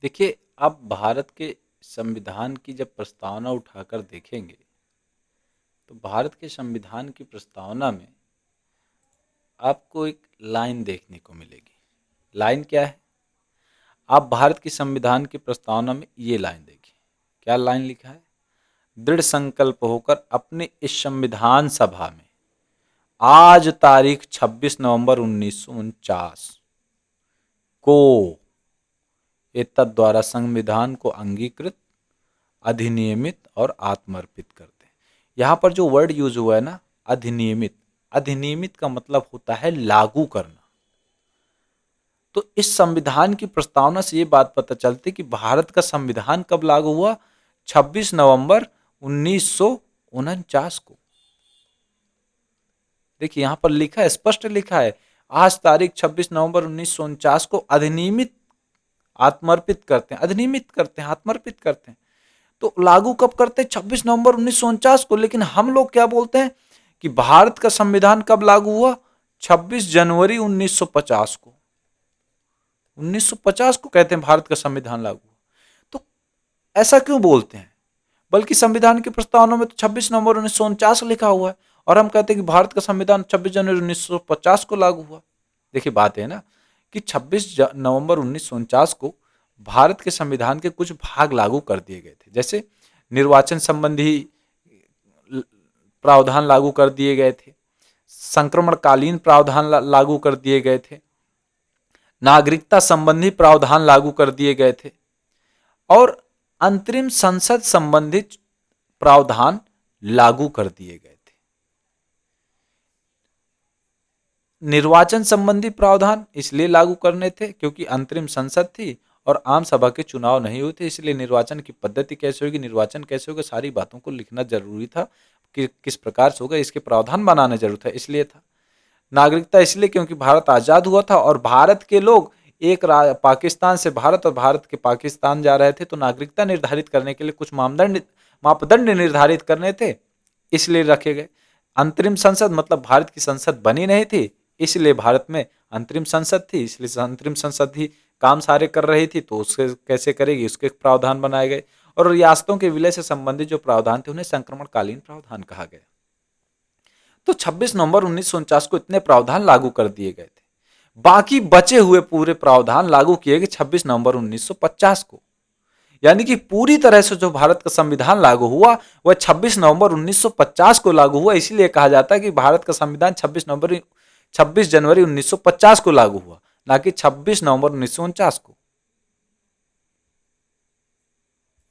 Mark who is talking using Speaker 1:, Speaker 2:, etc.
Speaker 1: देखिए, आप भारत के संविधान की जब प्रस्तावना उठाकर देखेंगे, तो भारत के संविधान की प्रस्तावना में आपको एक लाइन देखने को मिलेगी। लाइन क्या है? आप भारत की संविधान की प्रस्तावना में ये लाइन देखिए। क्या लाइन लिखा है? दृढ़ संकल्प होकर अपने इस संविधान सभा में आज तारीख 26 नवंबर 1949 को एतद्द्वारा संविधान को अंगीकृत, अधिनियमित और आत्मर्पित करते हैं। यहाँ पर जो वर्ड यूज हुआ है ना, अधिनियमित, अधिनियमित का मतलब होता है लागू करना। तो इस संविधान की प्रस्तावना से ये बात पता चलती कि भारत का संविधान कब लागू हुआ? 26 नवंबर 1949 को। देखिए यहाँ पर लिखा है, स्पष्ट लिखा है, आज तारीख 26 नवंबर 1949 को अधिनियमित, आत्मर्पित करते हैं, अधिनियमित करते हैं, आत्मर्पित करते हैं। तो लागू कब करते हैं? 26 नवंबर 1949 को। लेकिन हम लोग क्या बोलते हैं कि भारत का संविधान कब लागू हुआ? 26 जनवरी 1950 को। 1950 को कहते हैं भारत का संविधान लागू हुआ। तो ऐसा क्यों बोलते हैं? बल्कि संविधान की प्रस्तावना में तो 26 नवंबर 1949 लिखा हुआ है और हम कहते हैं कि भारत का संविधान 26 जनवरी 1950 को लागू हुआ। देखिए बात है ना कि 26 नवंबर 1949 को भारत के संविधान के कुछ भाग लागू कर दिए गए थे। जैसे निर्वाचन संबंधी प्रावधान लागू कर दिए गए थे, संक्रमणकालीन प्रावधान लागू कर दिए गए थे, नागरिकता संबंधी प्रावधान लागू कर दिए गए थे और अंतरिम संसद संबंधित प्रावधान लागू कर दिए गए थे। निर्वाचन संबंधी प्रावधान इसलिए लागू करने थे क्योंकि अंतरिम संसद थी और आम सभा के चुनाव नहीं हुए थे, इसलिए निर्वाचन की पद्धति कैसे होगी, निर्वाचन कैसे होगा, सारी बातों को लिखना जरूरी था कि किस प्रकार से होगा, इसके प्रावधान बनाना जरूरी था, इसलिए था। नागरिकता इसलिए क्योंकि भारत आजाद हुआ था और भारत के लोग एक पाकिस्तान से भारत और भारत के पाकिस्तान जा रहे थे, तो नागरिकता निर्धारित करने के लिए कुछ मापदंड निर्धारित करने थे, इसलिए रखे गए। अंतरिम संसद मतलब भारत की संसद बनी नहीं थी, इसलिए भारत में अंतरिम संसद थी, इसलिए अंतरिम संसद ही काम सारे कर रही थी, तो उसके कैसे करेगी, उसके प्रावधान बनाए गए। और रियासतों के विलय से संबंधित जो प्रावधान थे उन्हें संक्रमणकालीन प्रावधान कहा गया। तो 26 नवंबर 1949 को इतने प्रावधान लागू कर दिए गए थे। बाकी बचे हुए पूरे प्रावधान लागू किए गए 26 नवंबर 1950 को। यानी कि पूरी तरह से जो भारत का संविधान लागू हुआ वह 26 नवंबर 1950 को लागू हुआ। इसलिए कहा जाता है कि भारत का संविधान 26 जनवरी 1950 को लागू हुआ, ना कि 26 नवंबर 1949 को।